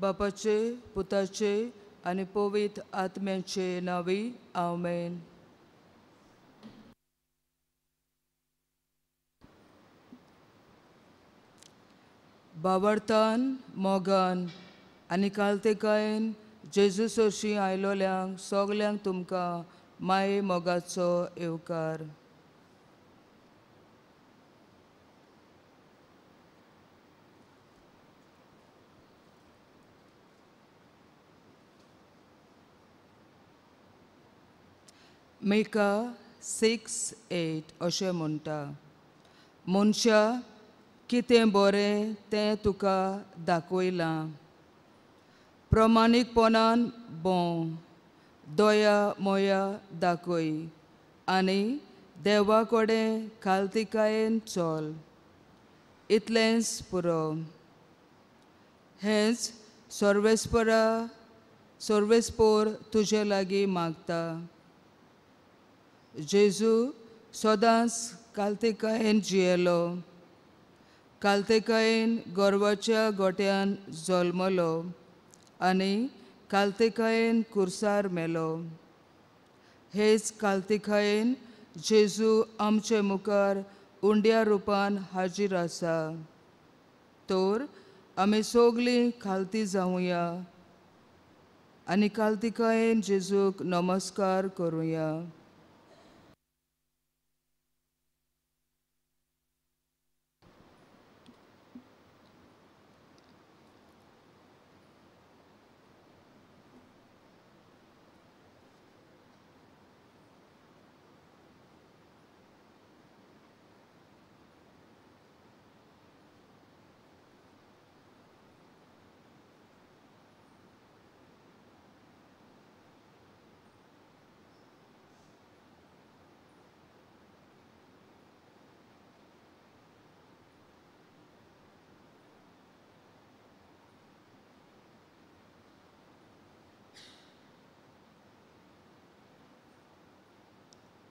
बापाचे पुताचे आणि पवित्र आत्म्याचे नावी आमेन. बावरतान मोगान आनी कालतेकायेन जेजू सोशी आयलोल्यांक सगल्यांक तुमकां माये मोगाचो येवकार. मेका 6:8 अशें म्हणटा, मनशा कितें बरें तें तुका दाखयलां. प्रमाणीकपणान भोंव, दोया मोया दाखय आनी देवा कडेन खालतिकायेन चल. इतलेंच पुरो. हेंच सर्वेस्पोर तुजे लागीं मागता. जेजू सदांच कालतेकायेन जियेलो. कालतेकायेन गर्वाच्या गोट्यान जल्मलो आनी कालतेकायेन कुर्सार मेलो. हेच कालतेकायेन जेजू आमचे मुखार उंड्या रुपान हाजीर आसा. तर आमी सगलीं खालती जावुया आनी कालतिकायेन जेजूक नमस्कार करुया.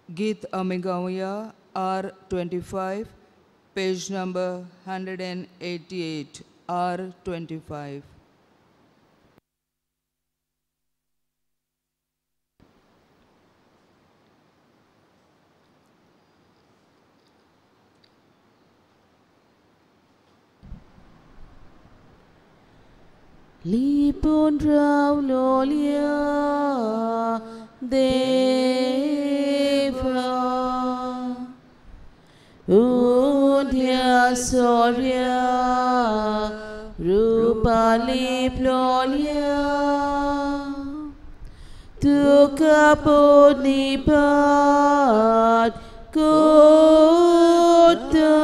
गीत आमी गावया R25, page number 188, R25. Lipon raw lolia deva Undya soria rupa lip lolia Tuka ponipat kota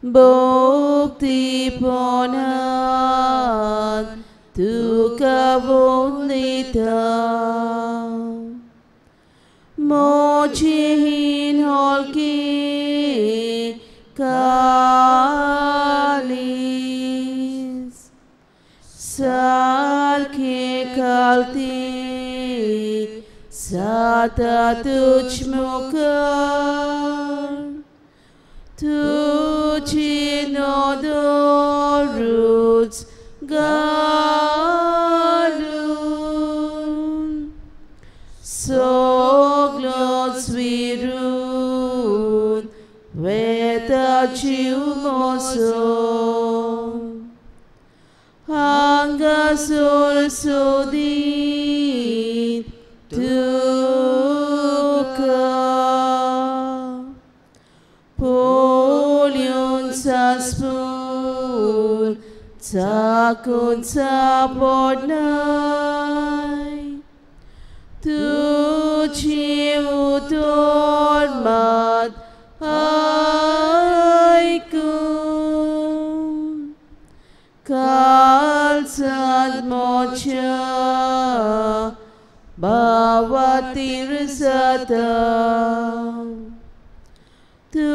Bhakti ponan tuka vundita Mochihin holki kalis Salke kalti sata tuchmukar Tuchinodorus galun Soglos virun Veta chiumoso Hangasur sudin Tuka Polion saspun Takun sapodnai Tuci utormat aikun Kalsad mocha Bawatir satam Tu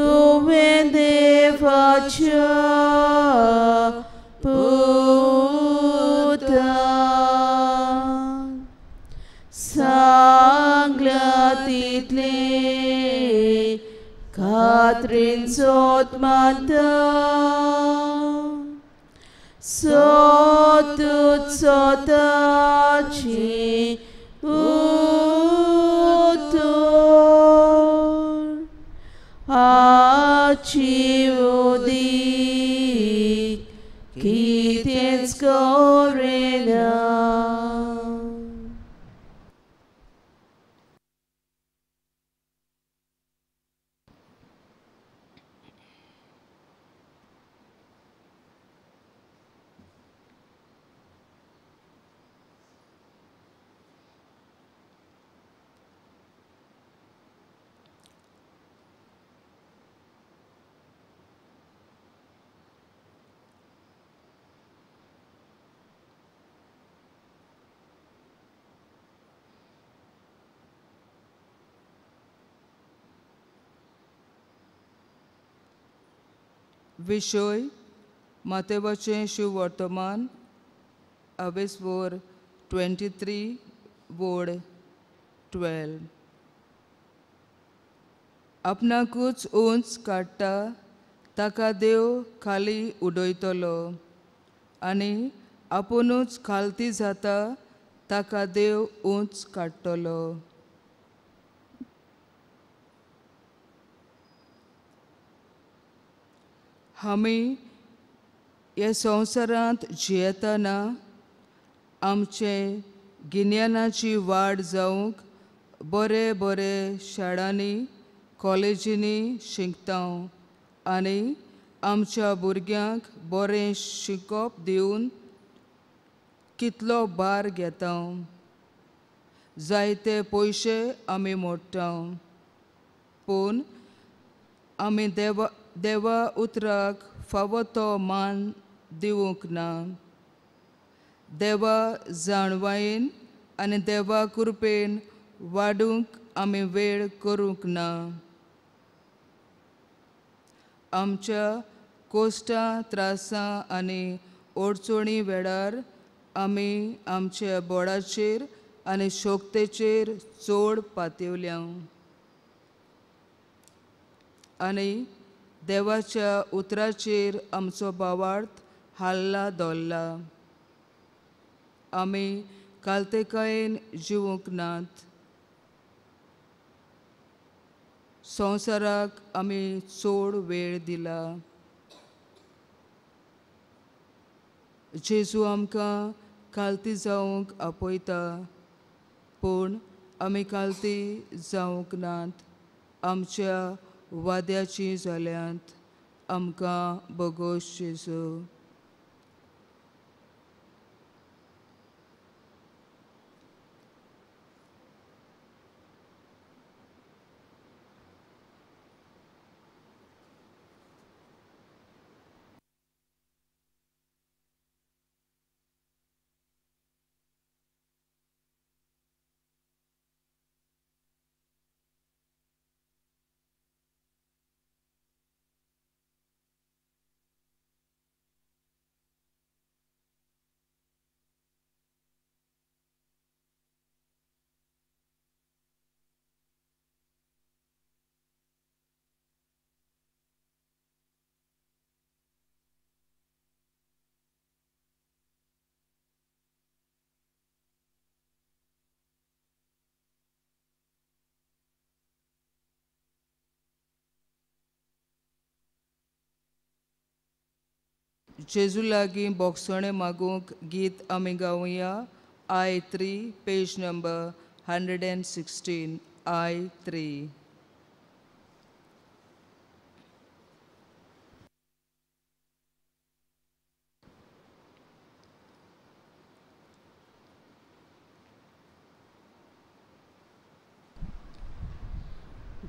vende faccia puta Sanglatitle Katrin sot mata Sotut sotaci utur aci udik kitens corena. विषय मातेवाचें शुवर्तमान अवेस वोर 23 वोड 12. आपणाकूच उंच काडटा ताका देव खाली उडयतलो आनी आपुणूच खालती जाता ताका देव उंच काडटलो. आमी ह्या संवसारांत जियेतना आमचे गिन्यानाची वाड जावंक बरे बरे शाळांनी कॉलेजींनी शिकता आनी आमच्या भुरग्यांक बरें शिकोवप दिवन कितलो भार घेता. जायते पयशे आमी मोडटा पूण आमी देवा उतराक फावो तो मान दिवंक ना. देवा जाणवायेन आनी देवा कृपेन वाडूंक आमी वेळ करूंक ना. आमच्या कोश्टां त्रासां आनी अडचणी वेळार आमी आमच्या बोडाचेर आनी शोकतेचेर चड पातयल्या आनी देवाच्या उतराचेर आमचो भावार्थ हाल्ला दवरला. आमी कालतेकायेन जिवूंक नात. संवसाराक आमी चड वेळ दिला. जेजू आमकां कालती जावंक आपयता पूण आमी कालती जावंक नात. आमच्या वाद्याची जाल्यांत आमकां बोगोस जेजू. जेजू लागीं बोगसणे मागूंक गीत आमी गावया. I3 page number 116. I3.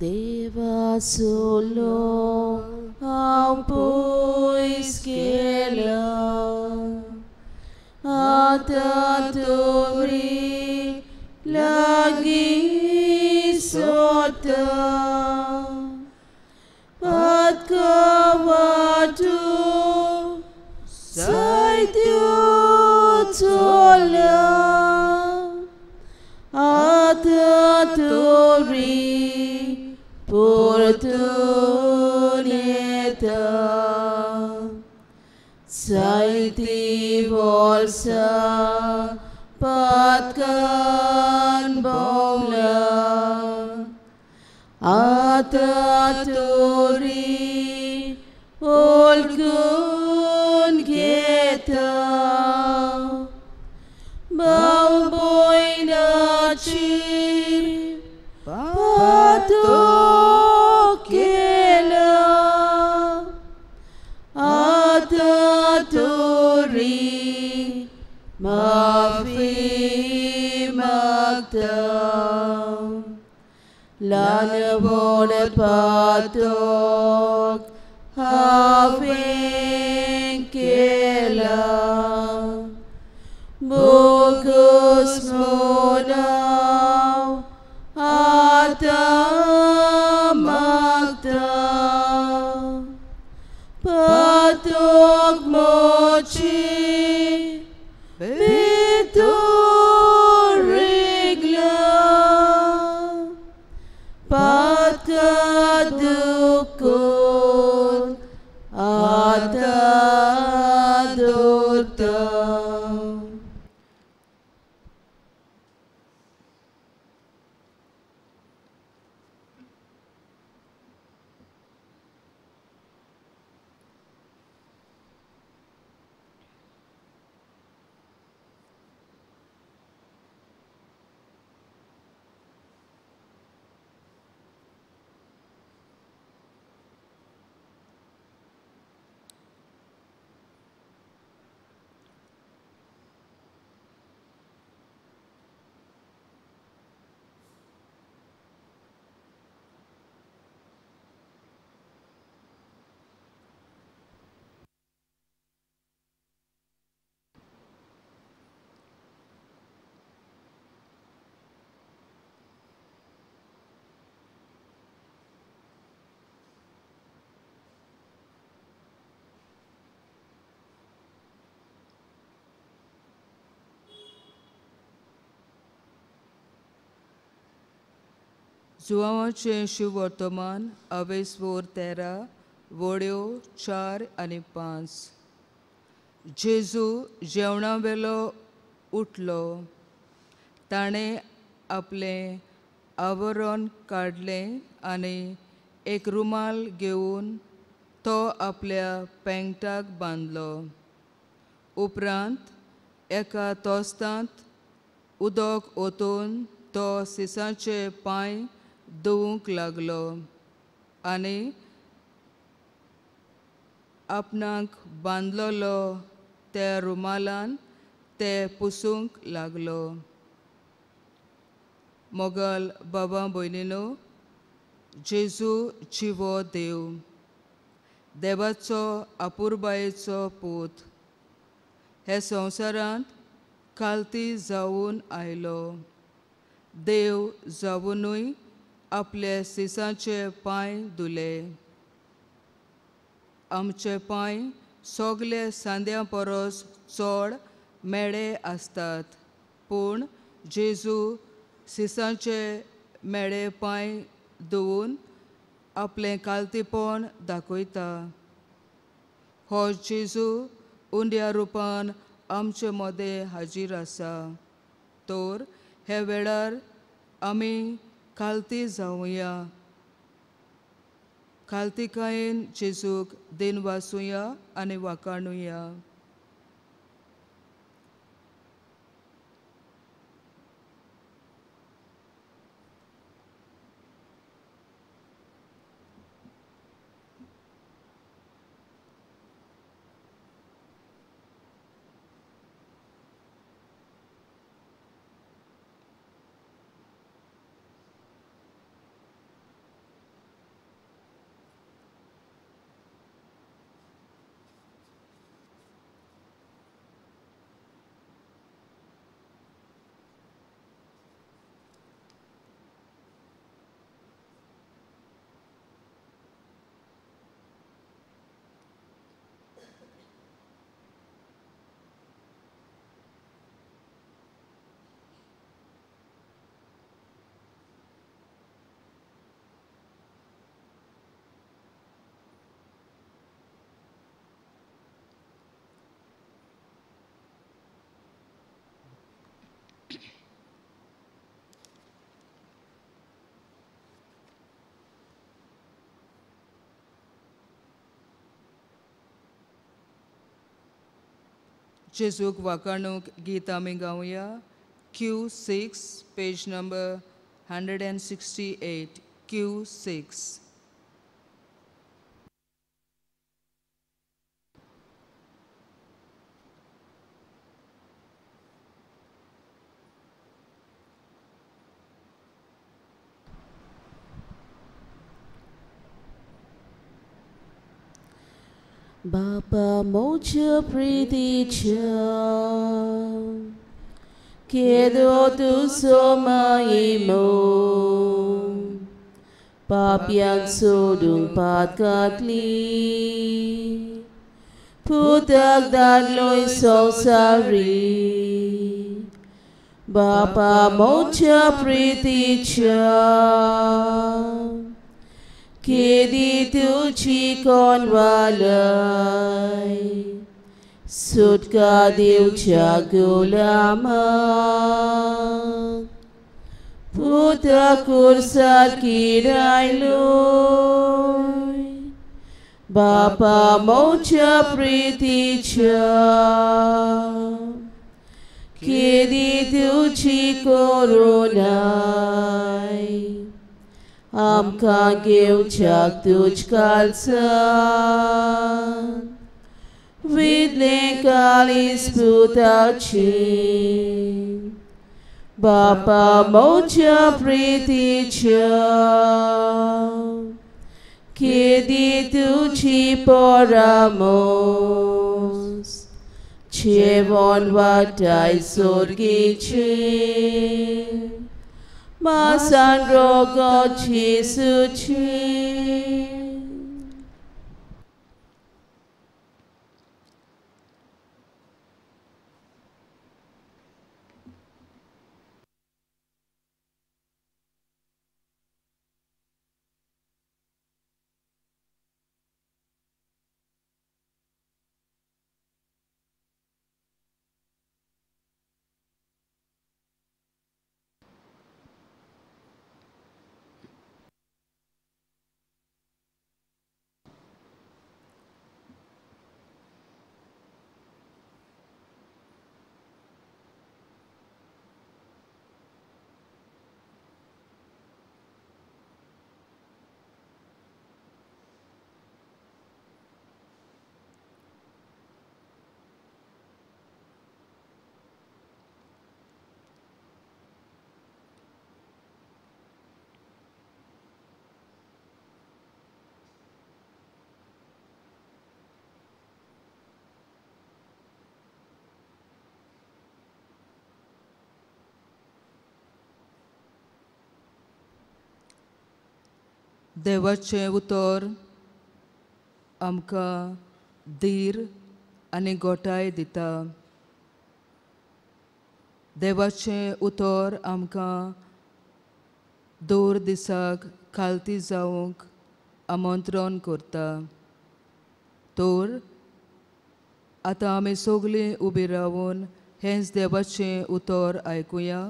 Deva solo ampus kela ataturi lagi sota patkawatu saitu tola ataturi Portuneta Saiti volsa patkan bomla ataturi olgun geta bau boina chir patokela ataturi mafi magdam lana bonet patok having kela bukus monaw atamagda patok mochi biturigla patkadukun atadurtam. जुआंवाचें शिव वर्तमान अवेस्वोर 13 वड्यो 4 आनी 5. जेजू जेवणा वेलो उठलो. ताणें आपलें आवरण काडलें आनी एक रुमाल घेवन तो आपल्या पेंगटाक बांदलो. उपरांत एका तोस्तांत उदक ओतून तो सिसाचे पांय धुवूंक लागलो आनी आपणाक बांदलोलो त्या रुमालान ते पुसूंक लागलो. मोगाल बाबा भयणीनो, जेजू जिवो देव, देवाचो आपुरबायेचो पूत, हे संवसारांत कालती जावन आयलो. देव जावनूय आपले सिसाचे पांय धुले. आमचे पांय सोगले सांद्या परस चड मेडे आसतात, पूण जेजू सिसाचे मेडे पांय धुवून आपलें कालतीपण दाखयता. हो जेजू उंड्या रुपान आमचे मदें हाजीर आसा. तर हे वेळार आमी कालती जावुया. कालतीकायेन जेजूक दिनवासुया आनी वाखाणुया. जेजूक वाखाणूक गीत आमी गावया. Q6, page number 168. Q6. Bapa mocha priticha Kedo tu soma imo Papiang sudung patkatli Putak dadloy sosari Bapa mocha priticha Kedi tu chikon walay Sut ka diw tiyago lamang Putra kursat kirayloy Bapa mocha priticha Kedi tu chikoronay Am kageu chak tuj kalsan Vidle kalis putachin Bapa mocha priticha Kedi tu chiporamos Chevon watay sorgichin Masan rogo chisuchi. देवाचें उतर आमकां धीर आनी गोटाय दिता. देवाचें उतर आमकां दोर दिसाक खालती जावंक आमंत्रण करता. तर आतां आमी सगळीं उबी रावून हेंच देवाचें उतर आयकुया.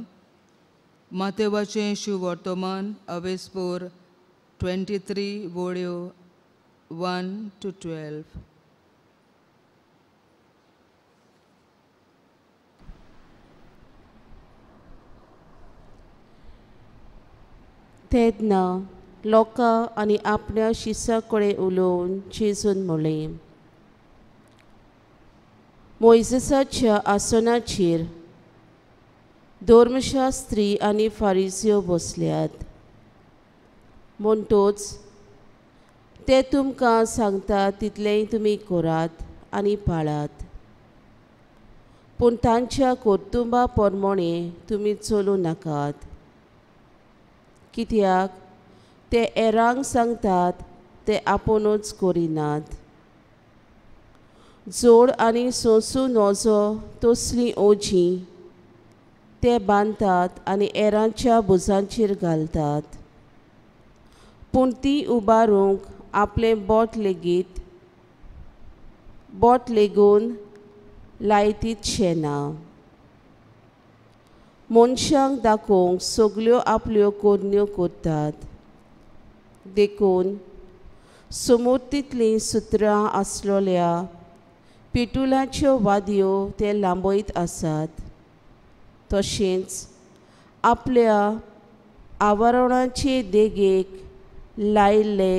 मातेवाचें शिवर्तमान अवेस्पोर 23 वळ्यो 1 to 12. तेन्ना लोकां आनी आपल्या शिसा कडेन उलोवन जेजून म्हणलें मोइसेसाच्या आसनाचेर धर्मशास्त्री आनी फारिजियो बसल्यात. म्हणटूच ते तुमकां सांगतात तितलेंय तुमी करात आनी पाळात. पूण तांच्या कुटुंबा प्रमाणे तुमी चलूं नाकात. कित्याक ते हेरांक सांगतात ते आपुणूच करिनात. जोड आनी सोंसू नजो तसलीं ओजीं ते बांदतात आनी हेरांच्या भुजांचेर घालतात. पूण ती उबारूंक आपलें बोट लेगून लायतीतशें ना. मनशांक दाखोवंक सगल्यो आपल्यो कोडण्यो करतात. देखून समोर तितलीं सुत्रां आसलोल्या पेटुलाच्यो वादयो ते लांबयत आसात. तशेंच आपल्या आवरणाचे देगेक लायिल्ले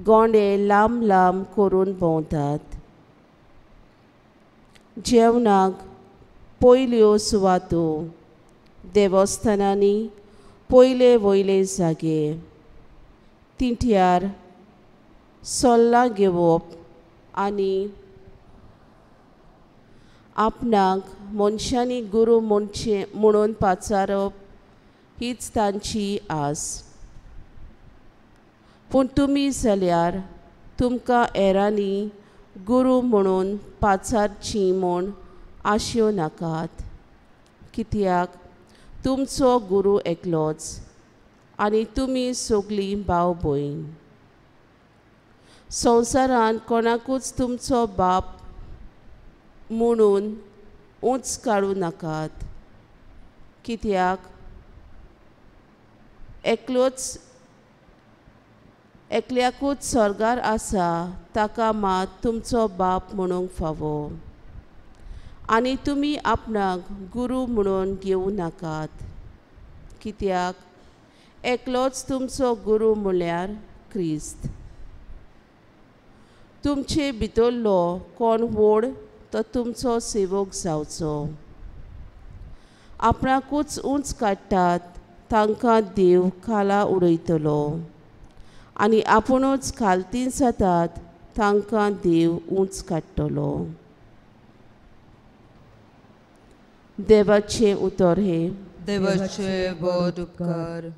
गोंडे लांब लांब करून भोंवतात. जेवणाक पयल्यो सुवातो देवस्थानांनी पयले वयले जागे तिंट्यार सल्ला घेवप आनी आपणाक मनशांनी गुरू म्हणून पाचारप हीच तांची आस. पूण तुमी जाल्यार तुमकां हेरांनी गुरू म्हणून पाचारची म्हूण आशयो नाकात. कित्याक तुमचो गुरू एकलोच आनी तुमी सगळीं भाव भयण. संवसारान कोणाकूच तुमचो बाप म्हणून उंच काडूं नाकात. कित्याक एकल्याकूच स्वर्गार आसा ताका मात तुमचो बाप म्हणूंक फावो. आनी तुमी आपणाक गुरू म्हणून घेवं नाकात. कित्याक एकलोच तुमचो गुरू म्हळ्यार क्रिस्त. तुमचे भितरलो कोण व्हड तो तुमचो सेवक जावचो. आपणाकूच उंच काडटात तांकां देव खाला उडयतलो आनी आपुणूच खालती जातात तांकां देव उंच काडटलो. देवाचें उतर हे. देवाचे बहुत उपकार.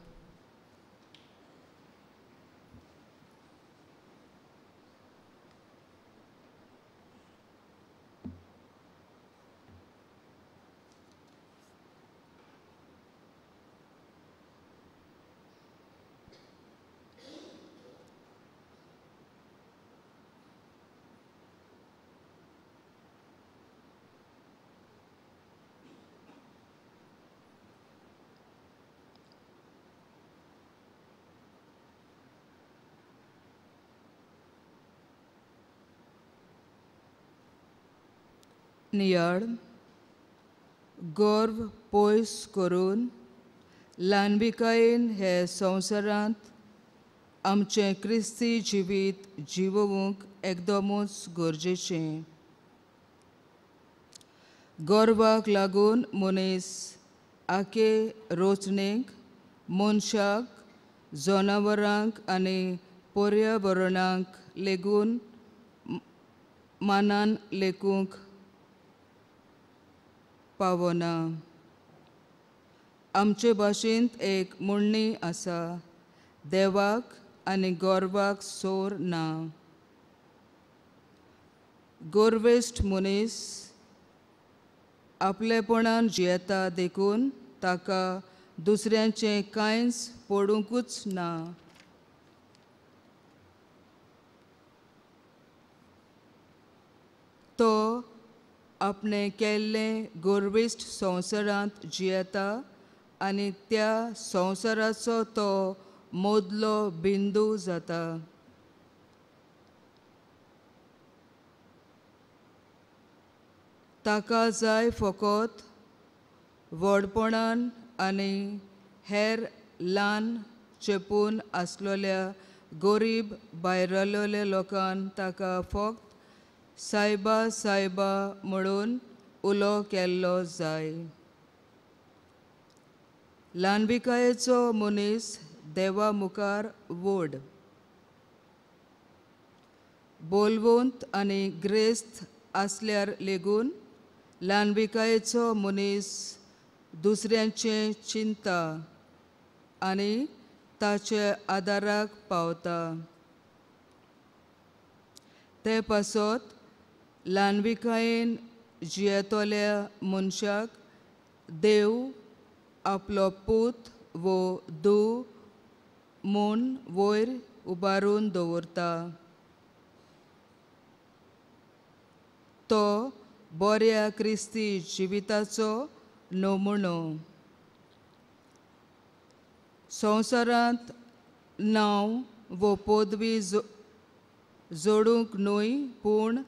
नियाळ गर्व पयस करून ल्हानविकायेन हे संवसारांत आमचें क्रिस्ती जिवीत जिवूंक एकदमूच गरजेचें. गर्वाक लागून मनीस आखे रचणेक मनशाक जनावरांक आनी पर्यावरणाक लेगून मानान लेखूंक पावना. आमचे भाशेंत एक म्हणणी आसा, देवाक आनी गर्वाक सोर ना. गर्वेश्ट मनीस आपलेपणान जियेता देखून ताका दुसऱ्यांचें कांयच पडूंकूच ना. तो आपणे केल्लें गर्विश्ट संवसारांत जियेता आनी त्या संवसाराचो तो मोदलो बिंदू जाता. ताका जाय फकत व्हडपणान आनी हेर ल्हान चेपून आसलेल्या गरीब भायरलेल्या लोकांक ताका फकत सायबा सायबा म्हणून उलो केल्लो जाय. ल्हानविकायेचो मनीस देवा मुखार व्हड, बोलवंत आनी ग्रेस्त आसल्यार लेगून ल्हानविकायेचो मनीस दुसऱ्यांचें चिंता आनी ताचे आदाराक पावता. ते पासत ल्हानविकायेन जियेतल्या मनशाक देव आपलो पूत वो धूव म्हूण वयर उबारून दवरता. तो बऱ्या क्रिस्ती जिविताचो नमुनो. संवसारांत नांव वो पदवी जोडूंक न्हय, पूण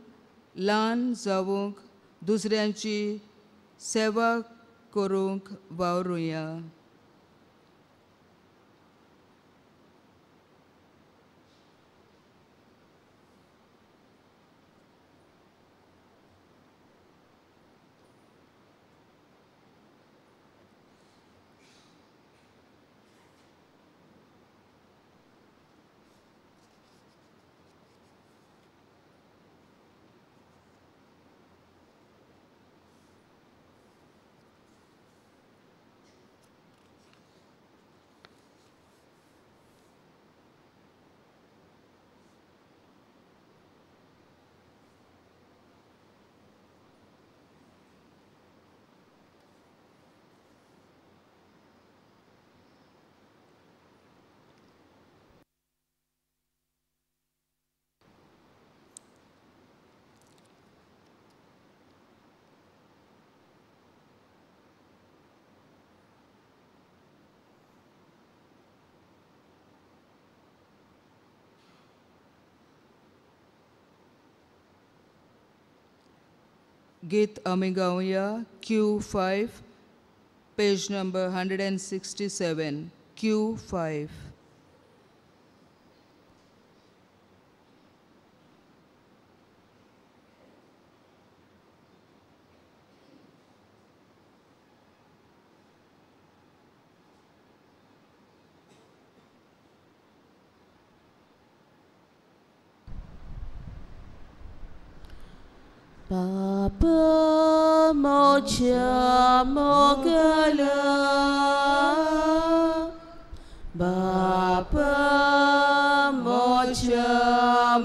ल्हान जावूंक दुसऱ्यांची सेवा करूंक वावरुया. गीत आमी गावया Q5, page number 167, Q5. Papa mocha mogala, Papa mocha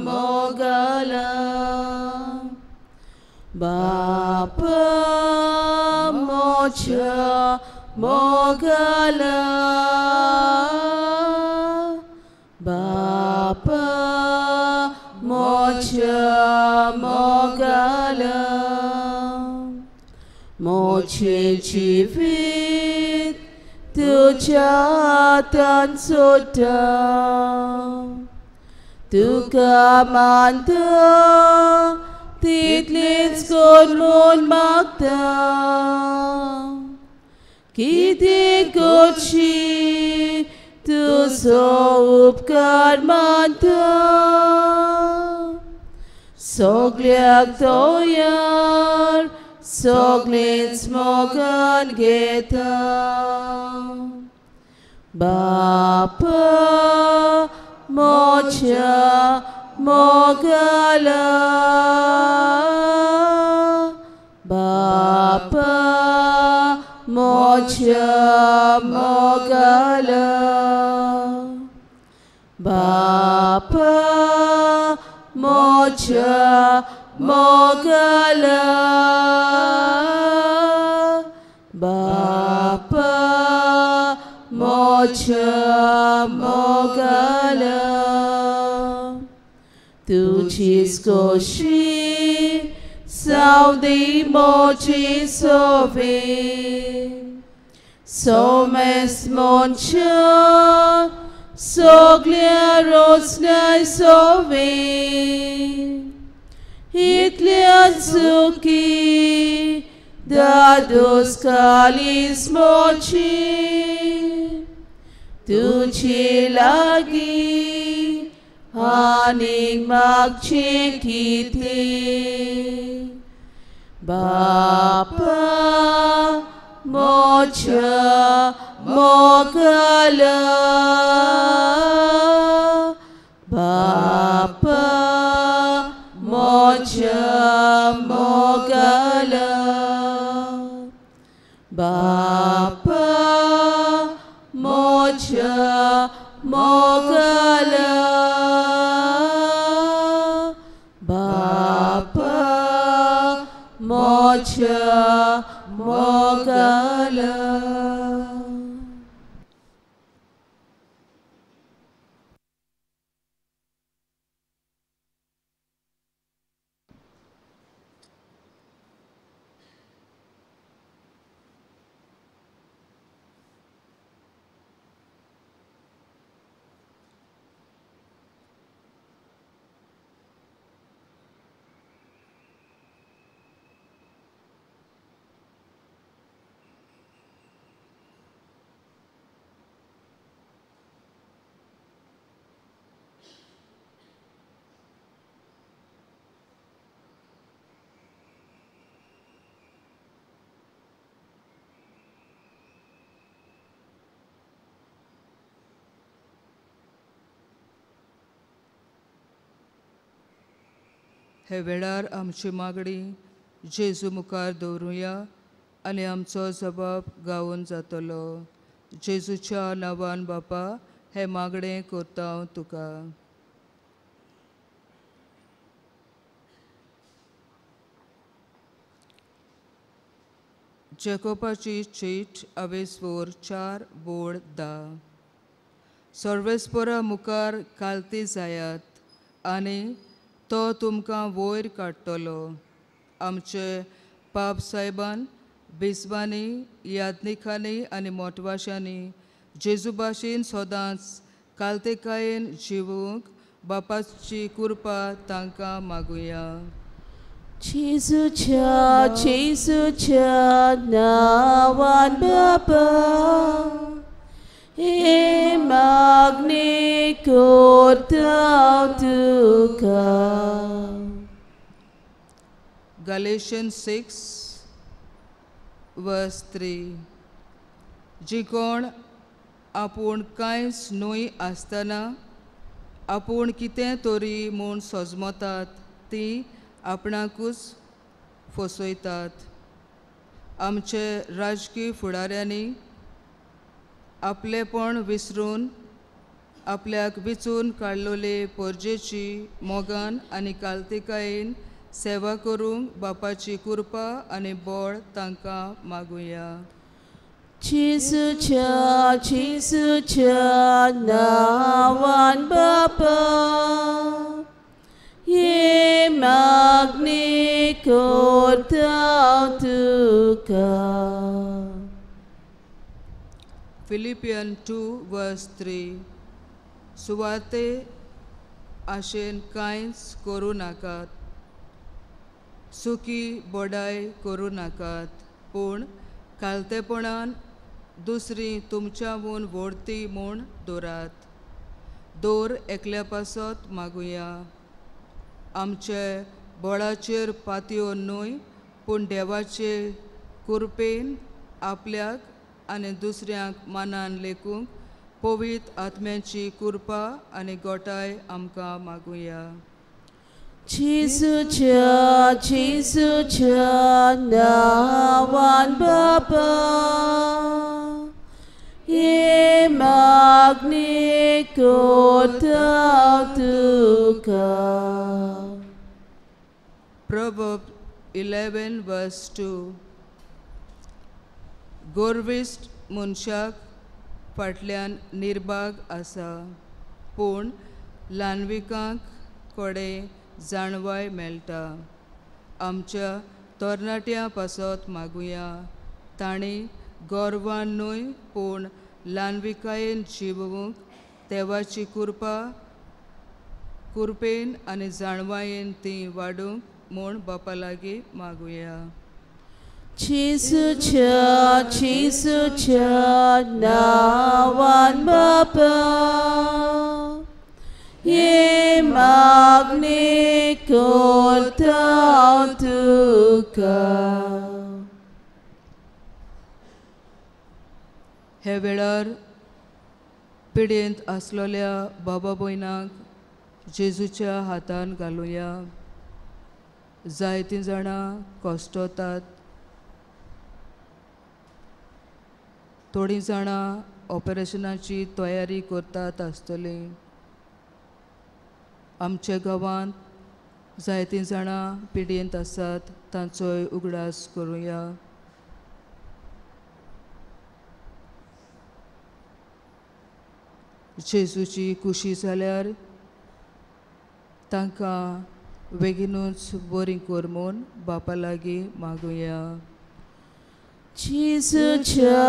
mogala, Papa mocha mogala, Papa mocha mogala, moche chivit tu chatan sota, tu kamanta titlits kon mon magda, kiti kochi tu so upkar manta. Sogliak toyar, soglits mogan geta. Bapa mocha mogala, Bapa mocha mogala, Bapa mocha mogala, Bapa mocha mogala, tu chiskoshi saudi mochi sovi, somes moncha sogleros nai sovi, Hitliatsuki dados kalis mochi, tuchi lagi haning magchikiti, Bapa mocha mogala, Bapa mocha mogala, Bapa mocha mogala, Bapa mocha mogala. हे वेळार आमची मागणी जेजू मुखार दवरुया आनी आमचो जबाब गावून जातलो. जेजूच्या नांवान बापा हे मागणें करता हांव तुका. जेकोबाची चीट आवेसवोर 4 बोड 10. सर्वेस्परा मुखार कालती जायात आनी तो तुमकां वयर काडटलो. आमचे पाप सायबान बिस्वांनी यादनिकांनी आनी मोटवाशांनी जेजू भाशेन सदांच कालतेकायेन जिवूंक बापाची कृपा तांकां मागुया. जेजूच्या नांवान बापा हे मागणी करता हांव तुका. Galatians 6 verse 3. जी कोण आपूण कांयच न्हय आसतना आपूण कितें तरी म्हूण सोजमतात ती आपणाकूच फसयतात. आमचे राजकीय फुडाऱ्यांनी आपलेपण विसरून आपल्याक विचून काडलोले पोरजेची मोगान आनी कालतेकायेन सेवा करूंक बापाची कृपा आनी बळ तांकां मागुया. जेजूच्या नांवान बापा हे मागणी करता हांव तुका. Philippians 2 verse 3. सुवाते आशेन कांयच करूं नाकात, सुखी बोडाय करूं नाकात, पूण कालतेपणान दुसरी तुमच्याहून व्हडती म्हूण दवरात. दोर एकल्या पासत मागुया. आमचे बोळाचेर पातयो न्हय पूण देवाचे कृपेन आपल्याक आनी दुसऱ्यांक मानान लेखूंक पवित्र आत्म्याची कृपा आनी गोटाय आमकां मागुया. जेजूच्या नांवान बापा हे मागणी करता हांव तुका. Proverbs 11 verse 2. गोरविस्ट मनशाक फाटल्यान निर्भाग आसा, पूण ल्हानविकांक कोडे जाणवाय मेळटा. आमच्या तरणाट्यां पासत मागुया. तांणी गोरवान न्हय पूण ल्हानविकायेन जिवूंक देवाची कृपेन आनी जाणवायेन ती वाडूंक म्हूण बापा लागीं मागुया. जेजूच्या नांवान बापा हे मागणी करता हांव तुका. हे वेळार पिडेंत आसलोल्या बाबा भयणांक जेजूच्या हातान घालुया. जायतीं जाणां कोश्टतात, थोडीं जाणां ऑपरेशनाची तयारी करतात आसतलीं. आमच्या गांवांत जायतीं जाणां पिडेंत आसात, तांचोय उगडास करुया. जेजूची खुशी जाल्यार तांकां बेगीनूच बरी कर म्हूण बापा लागीं मागुया. जेजूच्या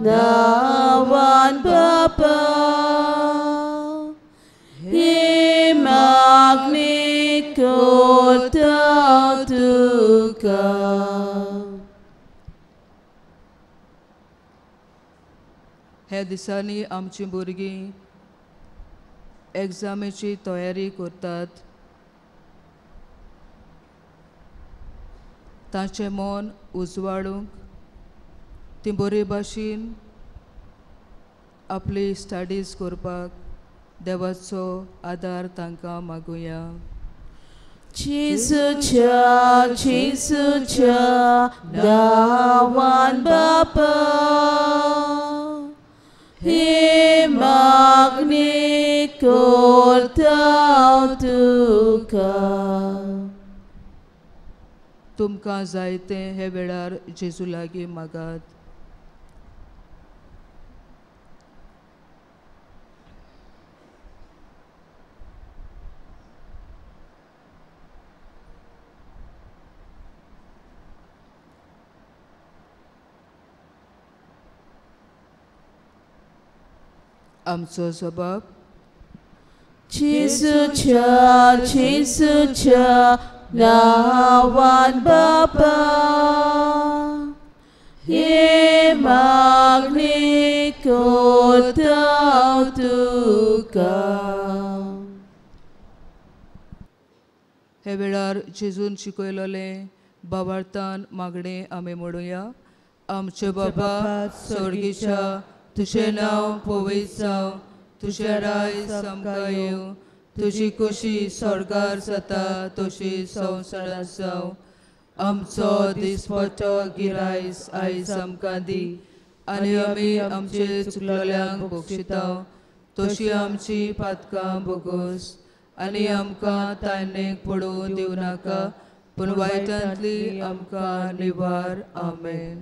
नांवान बापा हे मागणी करता हांव तुका. ह्या दिसांनी आमची भुरगीं एग्जामीची तयारी करतात. तांचें मन उजवाडूंक ती बरे भाशेन आपली स्टडीज करपाक देवाचो आदार तांकां मागुया. जेजूच्या नांवान बापा, हे मागणी करता तुका. तुमकां जाय तें हे वेळार जेजू लागीं मागात. आमचो जबाब. जेजूच्या नांवान बापा, हे मागणी करता तुका. हे वेळार जेजून शिकयलोलें भावार्थान मागणें आमी म्हणुया. आमचे बाबा स्वर्गीच्या, तुझें नांव पवित्र जावं, तुझें राय आमकां येवं, तुजी कुशी स्वर्गार जाता तशी संवसारांत जावं. आमचो दिसपट्टो गिरायस आयज आमकां दी, आनी आमी आमचे चुकलोल्यांक बक्षितांव तशी आमची पातकां बोगोस. आनी आमकां तायनेक पडूं दिवं नाका, पूण वायटांतली आमकां निवार. आमेन.